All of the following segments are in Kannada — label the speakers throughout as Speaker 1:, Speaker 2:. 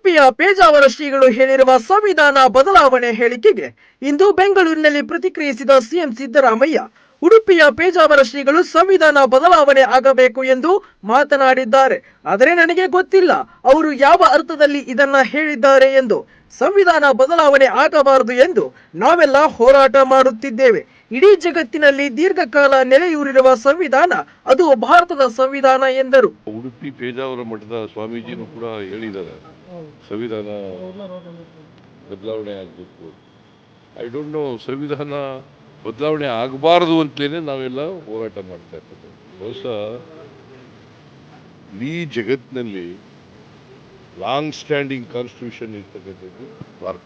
Speaker 1: ಉಡುಪಿಯ ಪೇಜಾವರ ಶ್ರೀಗಳು ಹೇಳಿರುವ ಸಂವಿಧಾನ ಬದಲಾವಣೆ ಹೇಳಿಕೆಗೆ ಇಂದು ಬೆಂಗಳೂರಿನಲ್ಲಿ ಪ್ರತಿಕ್ರಿಯಿಸಿದ ಸಿಎಂ ಸಿದ್ದರಾಮಯ್ಯ ಉಡುಪಿಯ ಪೇಜಾವರ ಶ್ರೀಗಳು ಸಂವಿಧಾನ ಬದಲಾವಣೆ ಆಗಬೇಕು ಎಂದು ಮಾತನಾಡಿದ್ದಾರೆ. ಆದರೆ ನನಗೆ ಗೊತ್ತಿಲ್ಲ ಅವರು ಯಾವ ಅರ್ಥದಲ್ಲಿ ಇದನ್ನ ಹೇಳಿದ್ದಾರೆ ಎಂದು. ಸಂವಿಧಾನ ಬದಲಾವಣೆ ಆಗಬಾರದು ಎಂದು ನಾವೆಲ್ಲ ಹೋರಾಟ ಮಾಡುತ್ತಿದ್ದೇವೆ. ಇಡೀ ಜಗತ್ತಿನಲ್ಲಿ ದೀರ್ಘಕಾಲ ನೆಲೆಯೂರಿರುವ ಸಂವಿಧಾನ ಅದು ಭಾರತದ ಸಂವಿಧಾನ ಎಂದರು.
Speaker 2: ಉಡುಪಿ ಪೇಜಾವರ ಮಠದ ಸ್ವಾಮೀಜಿನೂ ಕೂಡ ಹೇಳಿದ್ದಾರೆ ಸಂವಿಧಾನ ಬದಲಾವಣೆ ಆಗಬೇಕು. ಐ ಡೋಂಟ್ ನೋ, ಸಂವಿಧಾನ ಬದಲಾವಣೆ ಆಗಬಾರದು ಅಂತಲೇ ನಾವೆಲ್ಲ ಹೋರಾಟ ಮಾಡ್ತಾ ಇರ್ತೇವೆ. ಬಹುಶಃ ಈ ಜಗತ್ತಿನಲ್ಲಿ ಲಾಂಗ್ ಸ್ಟ್ಯಾಂಡಿಂಗ್ ಕಾನ್ಸ್ಟಿಟ್ಯೂಷನ್ ಇರ್ತಕ್ಕಂಥದ್ದು ಭಾರತ.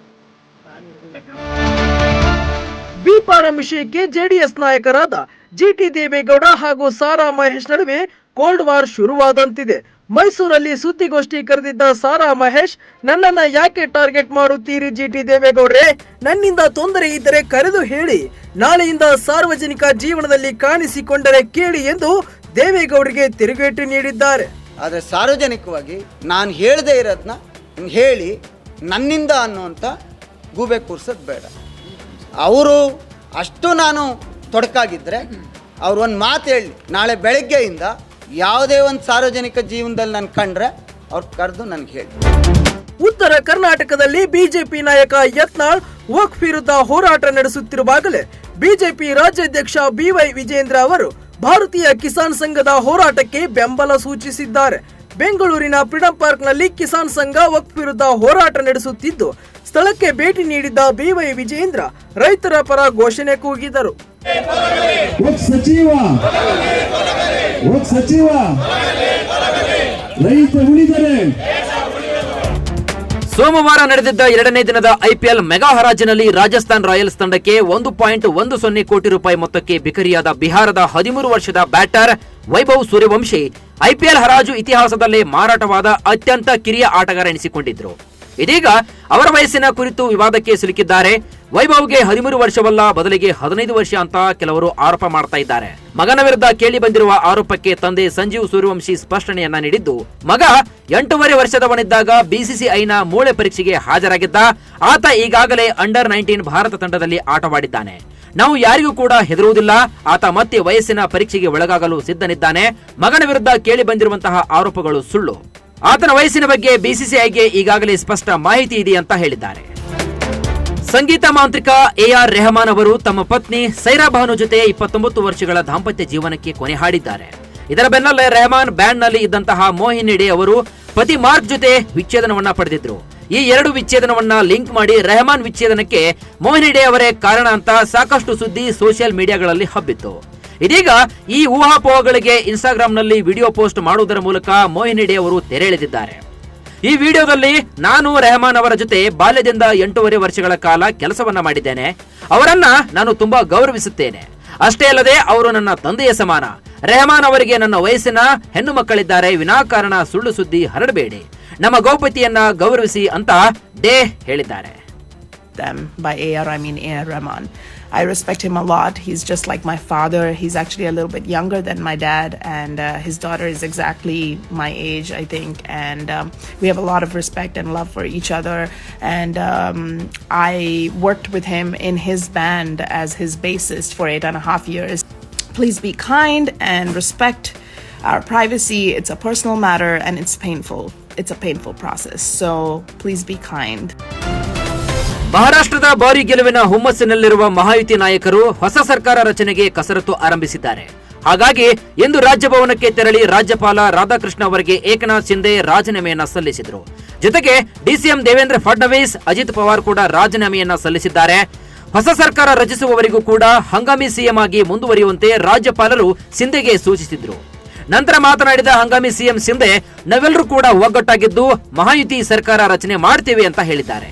Speaker 1: ಬಿ ಫಾರಂ ವಿಷಯಕ್ಕೆ ಜೆಡಿಎಸ್ ನಾಯಕರಾದ ಜಿಟಿ ದೇವೇಗೌಡ ಹಾಗೂ ಸಾರಾ ಮಹೇಶ್ ನಡುವೆ ಕೋಲ್ಡ್ ವಾರ್ ಶುರುವಾದಂತಿದೆ. ಮೈಸೂರಲ್ಲಿ ಸುದ್ದಿಗೋಷ್ಠಿ ಕರೆದಿದ್ದ ಸಾರಾ ಮಹೇಶ್, ನನ್ನನ್ನ ಯಾಕೆ ಟಾರ್ಗೆಟ್ ಮಾಡುತ್ತೀರಿ ಜಿಟಿ ದೇವೇಗೌಡ್ರೆ? ನನ್ನಿಂದ ತೊಂದರೆ ಇದ್ದರೆ ಕರೆದು ಹೇಳಿ, ನಾಳೆಯಿಂದ ಸಾರ್ವಜನಿಕ ಜೀವನದಲ್ಲಿ ಕಾಣಿಸಿಕೊಂಡರೆ ಕೇಳಿ ಎಂದು ದೇವೇಗೌಡರಿಗೆ ತಿರುಗೇಟು ನೀಡಿದ್ದಾರೆ.
Speaker 3: ಆದರೆ ಸಾರ್ವಜನಿಕವಾಗಿ ನಾನು ಹೇಳದೇ ಇರೋದನ್ನ ಹೇಳಿ ನನ್ನಿಂದ ಅನ್ನುವಂಥ ಗೂಬೆ ಕೂರ್ಸೋದು ಬೇಡ. ಅವರು ಅಷ್ಟು ನಾನು ತೊಡಕಾಗಿದ್ದರೆ ಅವ್ರು ಒಂದು ಮಾತು ಹೇಳಿ, ನಾಳೆ ಬೆಳಗ್ಗೆಯಿಂದ ಯಾವುದೇ ಒಂದು ಸಾರ್ವಜನಿಕ ಜೀವನದಲ್ಲಿ ನಾನು ಕಂಡ್ರೆ ಅವ್ರು ಕರೆದು ನನಗೆ ಹೇಳಿ.
Speaker 1: ಉತ್ತರ ಕರ್ನಾಟಕದಲ್ಲಿ ಬಿಜೆಪಿ ನಾಯಕ ಯತ್ನಾಳ್ ವಕ್ಫ್ ವಿರುದ್ಧ ಹೋರಾಟ ನಡೆಸುತ್ತಿರುವಾಗಲೇ ಬಿಜೆಪಿ ರಾಜ್ಯಾಧ್ಯಕ್ಷ ಬಿವೈ ವಿಜೇಂದ್ರ ಅವರು ಭಾರತೀಯ ಕಿಸಾನ್ ಸಂಘದ ಹೋರಾಟಕ್ಕೆ ಬೆಂಬಲ ಸೂಚಿಸಿದ್ದಾರೆ. ಬೆಂಗಳೂರಿನ ಫ್ರೀಡಂ ಪಾರ್ಕ್ನಲ್ಲಿ ಕಿಸಾನ್ ಸಂಘ ವಕ್ಫ್ ವಿರುದ್ಧ ಹೋರಾಟ ನಡೆಸುತ್ತಿದ್ದು, ಸ್ಥಳಕ್ಕೆ ಭೇಟಿ ನೀಡಿದ್ದ ಬಿವೈ ವಿಜೇಂದ್ರ ರೈತರ ಪರ ಘೋಷಣೆ ಕೂಗಿದರು.
Speaker 4: ಸೋಮವಾರ ನಡೆದಿದ್ದ ಎರಡನೇ ದಿನದ ಐಪಿಎಲ್ ಮೆಗಾ ಹರಾಜಿನಲ್ಲಿ ರಾಜಸ್ಥಾನ್ ರಾಯಲ್ಸ್ ತಂಡಕ್ಕೆ 1.10 ಕೋಟಿ ರೂಪಾಯಿ ಮೊತ್ತಕ್ಕೆ ಬಿಕರಿಯಾದ ಬಿಹಾರದ 13 ವರ್ಷದ ಬ್ಯಾಟರ್ ವೈಭವ್ ಸೂರ್ಯವಂಶಿ ಐಪಿಎಲ್ ಹರಾಜು ಇತಿಹಾಸದಲ್ಲೇ ಮಾರಾಟವಾದ ಅತ್ಯಂತ ಕಿರಿಯ ಆಟಗಾರ ಎನಿಸಿಕೊಂಡಿದ್ರು. ಇದೀಗ ಅವರ ವಯಸ್ಸಿನ ಕುರಿತು ವಿವಾದಕ್ಕೆ ಸಿಲುಕಿದ್ದಾರೆ. ವೈಭವ್ಗೆ 13 ವರ್ಷವಲ್ಲ, ಬದಲಿಗೆ 15 ವರ್ಷ ಅಂತ ಕೆಲವರು ಆರೋಪ ಮಾಡ್ತಾ ಇದ್ದಾರೆ. ಮಗನ ವಿರುದ್ಧ ಕೇಳಿ ಬಂದಿರುವ ಆರೋಪಕ್ಕೆ ತಂದೆ ಸಂಜೀವ್ ಸೂರ್ಯವಂಶಿ ಸ್ಪಷ್ಟನೆಯನ್ನ ನೀಡಿದ್ದು, ಮಗ 8.5 ವರ್ಷದವನಿದ್ದಾಗ ಬಿಸಿಸಿಐನ ಮೂಳೆ ಪರೀಕ್ಷೆಗೆ ಹಾಜರಾಗಿದ್ದ. ಆತ ಈಗಾಗಲೇ ಅಂಡರ್-19 ಭಾರತ ತಂಡದಲ್ಲಿ ಆಟವಾಡಿದ್ದಾನೆ. ನಾವು ಯಾರಿಗೂ ಕೂಡ ಹೆದರುವುದಿಲ್ಲ. ಆತ ಮತ್ತೆ ವಯಸ್ಸಿನ ಪರೀಕ್ಷೆಗೆ ಒಳಗಾಗಲು ಸಿದ್ಧನಿದ್ದಾನೆ. ಮಗನ ವಿರುದ್ಧ ಕೇಳಿ ಬಂದಿರುವಂತಹ ಆರೋಪಗಳು ಸುಳ್ಳು. ಆತನ ವಯಸ್ಸಿನ ಬಗ್ಗೆ ಬಿಸಿಸಿಐಗೆ ಈಗಾಗಲೇ ಸ್ಪಷ್ಟ ಮಾಹಿತಿ ಇದೆ ಅಂತ ಹೇಳಿದ್ದಾರೆ. ಸಂಗೀತ ಮಾಂತ್ರಿಕ AR ರೆಹಮಾನ್ ಅವರು ತಮ್ಮ ಪತ್ನಿ ಸೈರಾ ಬಾನು ಜೊತೆ 29 ವರ್ಷಗಳ ದಾಂಪತ್ಯ ಜೀವನಕ್ಕೆ ಕೊನೆ ಹಾಡಿದ್ದಾರೆ. ಇದರ ಬೆನ್ನಲ್ಲೇ ರೆಹಮಾನ್ ಬ್ಯಾಂಡ್ ನಲ್ಲಿ ಇದ್ದಂತಹ ಮೋಹಿನಿ ಡೇ ಅವರು ಪತಿ ಮಾರ್ಕ್ ಜೊತೆ ವಿಚ್ಛೇದನವನ್ನ ಪಡೆದಿದ್ರು. ಈ ಎರಡು ವಿಚ್ಛೇದನವನ್ನ ಲಿಂಕ್ ಮಾಡಿ ರೆಹಮಾನ್ ವಿಚ್ಛೇದನಕ್ಕೆ ಮೋಹಿನಿ ಡೇ ಅವರೇ ಕಾರಣ ಅಂತ ಸಾಕಷ್ಟು ಸುದ್ದಿ ಸೋಷಿಯಲ್ ಮೀಡಿಯಾಗಳಲ್ಲಿ ಹಬ್ಬಿತ್ತು. ಇದೀಗ ಈ ಊಹಾಪೋಹಗಳಿಗೆ ಇನ್ಸ್ಟಾಗ್ರಾಂನಲ್ಲಿ ವಿಡಿಯೋ ಪೋಸ್ಟ್ ಮಾಡುವುದರ ಮೂಲಕ ಮೋಹಿನಿ ಡೇ ಅವರು ತೆರೆ ಎಳೆದಿದ್ದಾರೆ. ಈ ವಿಡಿಯೋದಲ್ಲಿ, ನಾನು ರೆಹಮಾನ್ ಅವರ ಜೊತೆ ಬಾಲ್ಯದಿಂದ 8.5 ವರ್ಷಗಳ ಕಾಲ ಕೆಲಸವನ್ನ ಮಾಡಿದ್ದೇನೆ. ಅವರನ್ನ ನಾನು ತುಂಬಾ ಗೌರವಿಸುತ್ತೇನೆ. ಅಷ್ಟೇ ಅಲ್ಲದೆ ಅವರು ನನ್ನ ತಂದೆಯ ಸಮಾನ. ರೆಹಮಾನ್ ಅವರಿಗೆ ನನ್ನ ವಯಸ್ಸಿನ ಹೆಣ್ಣು ಮಕ್ಕಳಿದ್ದಾರೆ. ವಿನಾಕಾರಣ ಸುಳ್ಳು ಸುದ್ದಿ ಹರಡಬೇಡಿ. ನಮ್ಮ ಗೌಪ್ಯತೆಯನ್ನ ಗೌರವಿಸಿ ಅಂತ ಡೇ ಹೇಳಿದ್ದಾರೆ.
Speaker 5: By AR, I mean AR Rahman. I respect him a lot. He's just like my father. He's actually a little bit younger than my dad, and his daughter is exactly my age, I think. And we have a lot of respect and love for each other. And I worked with him in his band as his bassist for 8.5 years. Please be kind and respect our privacy. It's a personal matter and it's painful. It's a painful process. So please be kind.
Speaker 4: ಮಹಾರಾಷ್ಟ್ರದ ಭಾರಿ ಗೆಲುವಿನ ಹುಮ್ಮಸ್ಸಿನಲ್ಲಿರುವ ಮಹಾಯುತಿ ನಾಯಕರು ಹೊಸ ಸರ್ಕಾರ ರಚನೆಗೆ ಕಸರತ್ತು ಆರಂಭಿಸಿದ್ದಾರೆ. ಹಾಗಾಗಿ ಇಂದು ರಾಜಭವನಕ್ಕೆ ತೆರಳಿ ರಾಜ್ಯಪಾಲ ರಾಧಾಕೃಷ್ಣ ಅವರಿಗೆ ಏಕನಾಥ್ ಶಿಂದೆ ರಾಜೀನಾಮೆಯನ್ನ ಸಲ್ಲಿಸಿದರು. ಜೊತೆಗೆ ಡಿಸಿಎಂ ದೇವೇಂದ್ರ ಫಡ್ನವೀಸ್, ಅಜಿತ್ ಪವಾರ್ ಕೂಡ ರಾಜೀನಾಮೆಯನ್ನ ಸಲ್ಲಿಸಿದ್ದಾರೆ. ಹೊಸ ಸರ್ಕಾರ ರಚಿಸುವವರಿಗೂ ಕೂಡ ಹಂಗಾಮಿ ಸಿಎಂ ಆಗಿ ಮುಂದುವರಿಯುವಂತೆ ರಾಜ್ಯಪಾಲರು ಶಿಂದೆಗೆ ಸೂಚಿಸಿದ್ರು. ನಂತರ ಮಾತನಾಡಿದ ಹಂಗಾಮಿ ಸಿಎಂ ಶಿಂದೆ, ನಾವೆಲ್ಲರೂ ಕೂಡ ಒಗ್ಗಟ್ಟಾಗಿದ್ದು ಮಹಾಯುತಿ ಸರ್ಕಾರ ರಚನೆ ಮಾಡ್ತೇವೆ ಅಂತ ಹೇಳಿದ್ದಾರೆ.